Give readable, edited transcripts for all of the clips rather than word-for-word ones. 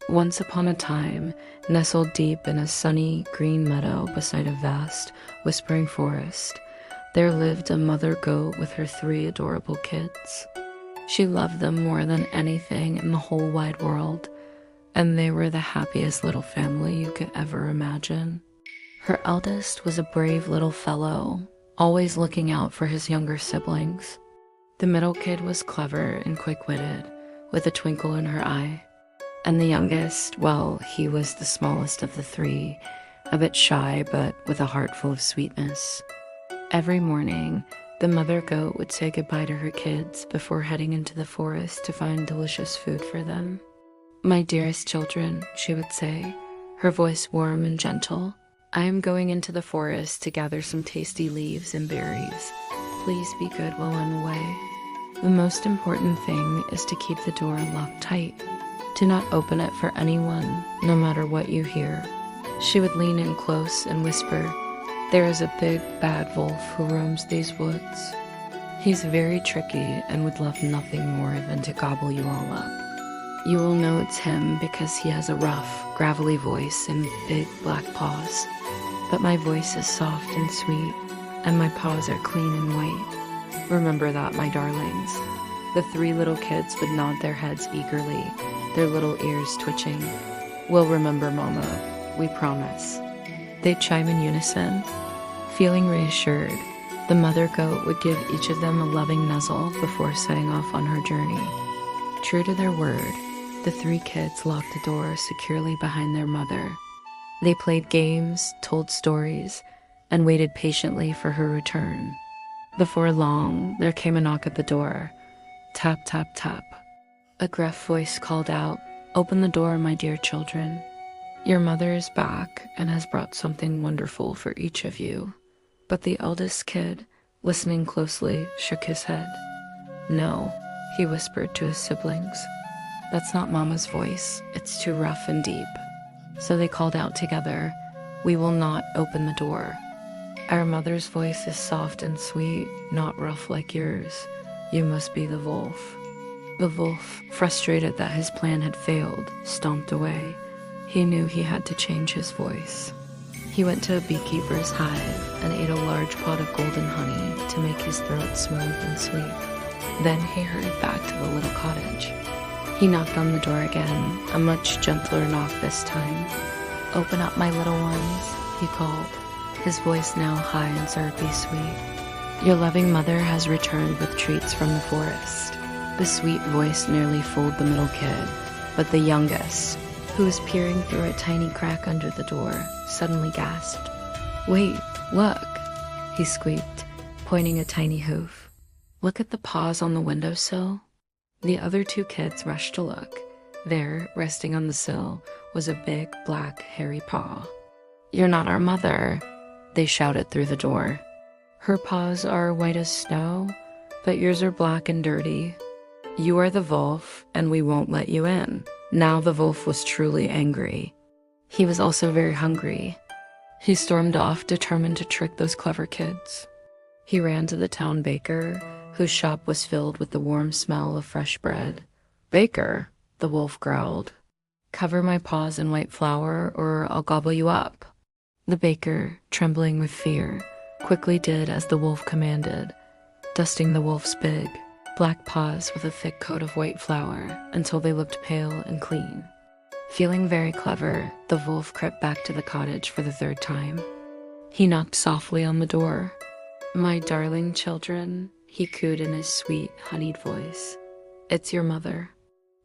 Once upon a time, nestled deep in a sunny green meadow beside a vast, whispering forest, there lived a mother goat with her 3 adorable kids. She loved them more than anything in the whole wide world, and they were the happiest little family you could ever imagine. Her eldest was a brave little fellow, always looking out for his younger siblings. The middle kid was clever and quick-witted, with a twinkle in her eye. And the youngest, well, he was the smallest of the 3, a bit shy but with a heart full of sweetness. Every morning, the mother goat would say goodbye to her kids before heading into the forest to find delicious food for them. "My dearest children," she would say, her voice warm and gentle, "I am going into the forest to gather some tasty leaves and berries. Please be good while I'm away. The most important thing is to keep the door locked tight. Do not open it for anyone, no matter what you hear." She would lean in close and whisper, "There is a big, bad wolf who roams these woods. He's very tricky and would love nothing more than to gobble you all up. You will know it's him because he has a rough, gravelly voice and big black paws. But my voice is soft and sweet, and my paws are clean and white. Remember that, my darlings." The 3 little kids would nod their heads eagerly, their little ears twitching. "We'll remember, Mama, we promise." They'd chime in unison. Feeling reassured, the mother goat would give each of them a loving nuzzle before setting off on her journey. True to their word, the 3 kids locked the door securely behind their mother. They played games, told stories, and waited patiently for her return. Before long, there came a knock at the door. Tap, tap, tap. A gruff voice called out, "Open the door, my dear children. Your mother is back and has brought something wonderful for each of you." But the eldest kid, listening closely, shook his head. "No," he whispered to his siblings. "That's not Mama's voice. It's too rough and deep." So they called out together, "We will not open the door. Our mother's voice is soft and sweet, not rough like yours. You must be the wolf." The wolf, frustrated that his plan had failed, stomped away. He knew he had to change his voice. He went to a beekeeper's hive and ate a large pot of golden honey to make his throat smooth and sweet. Then he hurried back to the little cottage. He knocked on the door again, a much gentler knock this time. "Open up, my little ones," he called, his voice now high and syrupy sweet. "Your loving mother has returned with treats from the forest." The sweet voice nearly fooled the middle kid, but the youngest, who was peering through a tiny crack under the door, suddenly gasped. "Wait, look," he squeaked, pointing a tiny hoof. "Look at the paws on the windowsill." The other 2 kids rushed to look. There, resting on the sill, was a big, black, hairy paw. "You're not our mother," they shouted through the door. "Her paws are white as snow, but yours are black and dirty. You are the wolf, and we won't let you in." Now the wolf was truly angry. He was also very hungry. He stormed off, determined to trick those clever kids. He ran to the town baker, whose shop was filled with the warm smell of fresh bread. "Baker," the wolf growled, "cover my paws in white flour, or I'll gobble you up." The baker, trembling with fear, quickly did as the wolf commanded, dusting the wolf's big, black paws with a thick coat of white flour until they looked pale and clean. Feeling very clever, the wolf crept back to the cottage for the 3rd time. He knocked softly on the door. "My darling children," he cooed in his sweet, honeyed voice. "It's your mother.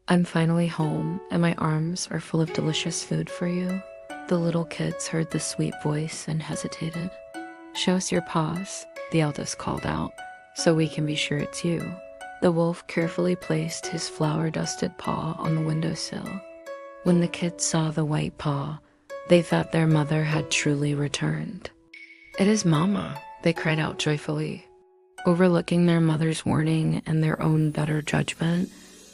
I'm finally home, and my arms are full of delicious food for you." The little kids heard the sweet voice and hesitated. "Show us your paws," the eldest called out, "so we can be sure it's you." The wolf carefully placed his flour-dusted paw on the windowsill. When the kids saw the white paw, they thought their mother had truly returned. "It is Mama," they cried out joyfully. Overlooking their mother's warning and their own better judgment,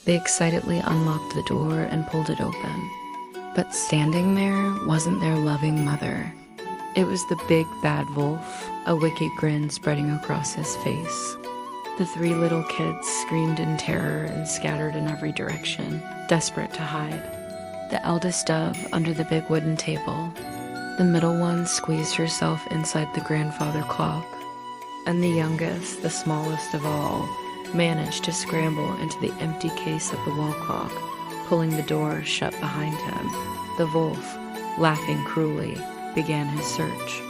they excitedly unlocked the door and pulled it open. But standing there wasn't their loving mother. It was the big bad wolf, a wicked grin spreading across his face. The 3 little kids screamed in terror and scattered in every direction, desperate to hide. the eldest dove under the big wooden table. The middle one squeezed herself inside the grandfather clock, and the youngest, the smallest of all, managed to scramble into the empty case of the wall clock, pulling the door shut behind him. The wolf, laughing cruelly, began his search.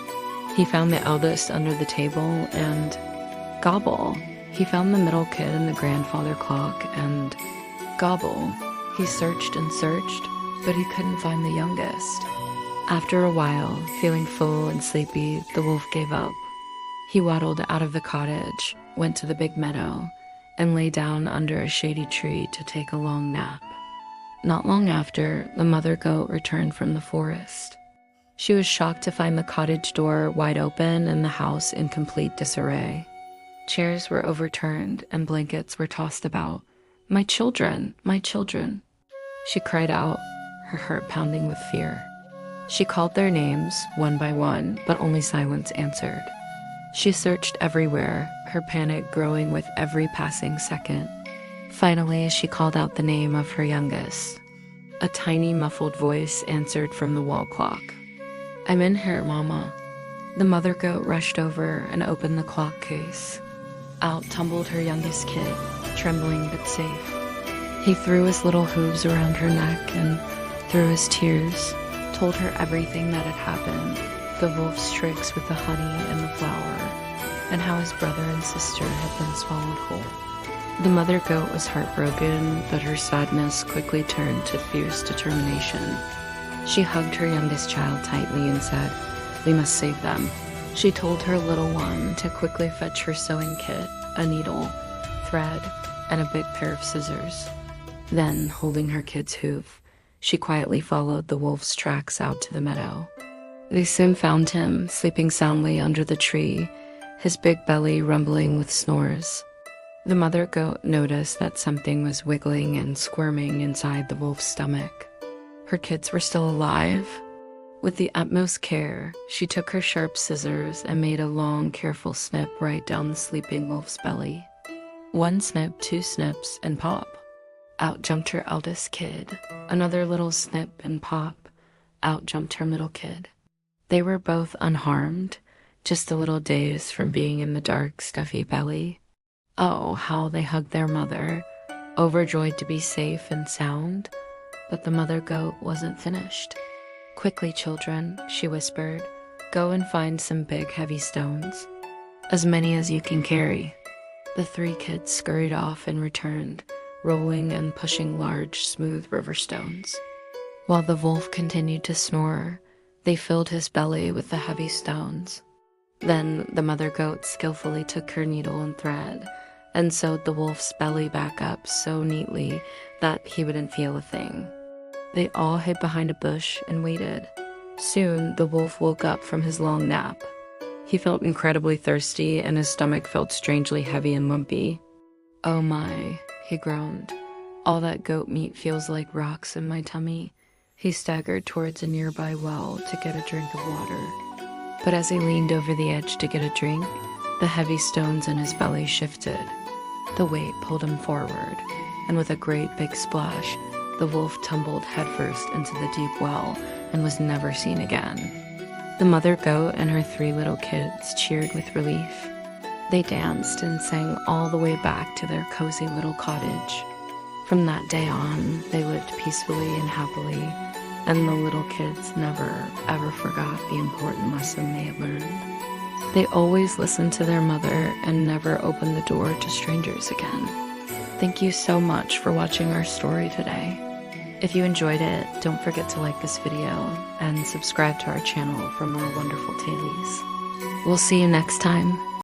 He found the eldest under the table and gobble. He found the middle kid in the grandfather clock and gobble. He searched and searched, but he couldn't find the youngest. After a while, feeling full and sleepy, the wolf gave up. He waddled out of the cottage, went to the big meadow, and lay down under a shady tree to take a long nap. Not long after, the mother goat returned from the forest. She was shocked to find the cottage door wide open and the house in complete disarray. Chairs were overturned and blankets were tossed about. "My children, my children," she cried out, her heart pounding with fear. She called their names one by one, but only silence answered. She searched everywhere, her panic growing with every passing second. Finally, she called out the name of her youngest. A tiny muffled voice answered from the wall clock. "I'm in here, Mama." The mother goat rushed over and opened the clock case. Out tumbled her youngest kid, trembling but safe. He threw his little hooves around her neck and, through his tears, told her everything that had happened, the wolf's tricks with the honey and the flour, and how his brother and sister had been swallowed whole. The mother goat was heartbroken, but her sadness quickly turned to fierce determination. She hugged her youngest child tightly and said, "We must save them." She told her little one to quickly fetch her sewing kit, a needle, thread, and a big pair of scissors. Then, holding her kid's hoof, she quietly followed the wolf's tracks out to the meadow. They soon found him, sleeping soundly under the tree, his big belly rumbling with snores. The mother goat noticed that something was wiggling and squirming inside the wolf's stomach. Her kids were still alive. With the utmost care, she took her sharp scissors and made a long, careful snip right down the sleeping wolf's belly. One snip, two snips, and pop. Out jumped her eldest kid. Another little snip and pop. Out jumped her middle kid. They were both unharmed, just a little dazed from being in the dark, stuffy belly. Oh, how they hugged their mother, overjoyed to be safe and sound. But the mother goat wasn't finished. "Quickly, children," she whispered, "go and find some big, heavy stones. As many as you can carry." The three kids scurried off and returned, rolling and pushing large, smooth river stones. While the wolf continued to snore, they filled his belly with the heavy stones. Then the mother goat skillfully took her needle and thread and sewed the wolf's belly back up so neatly that he wouldn't feel a thing. They all hid behind a bush and waited. Soon, the wolf woke up from his long nap. He felt incredibly thirsty, and his stomach felt strangely heavy and lumpy. "Oh my," he groaned. "All that goat meat feels like rocks in my tummy." He staggered towards a nearby well to get a drink of water. But as he leaned over the edge to get a drink, the heavy stones in his belly shifted. The weight pulled him forward, and with a great big splash, the wolf tumbled headfirst into the deep well and was never seen again. The mother goat and her three little kids cheered with relief. They danced and sang all the way back to their cozy little cottage. From that day on, they lived peacefully and happily, and the little kids never, ever forgot the important lesson they had learned. They always listened to their mother and never opened the door to strangers again. Thank you so much for watching our story today. If you enjoyed it, don't forget to like this video and subscribe to our channel for more wonderful tales. We'll see you next time.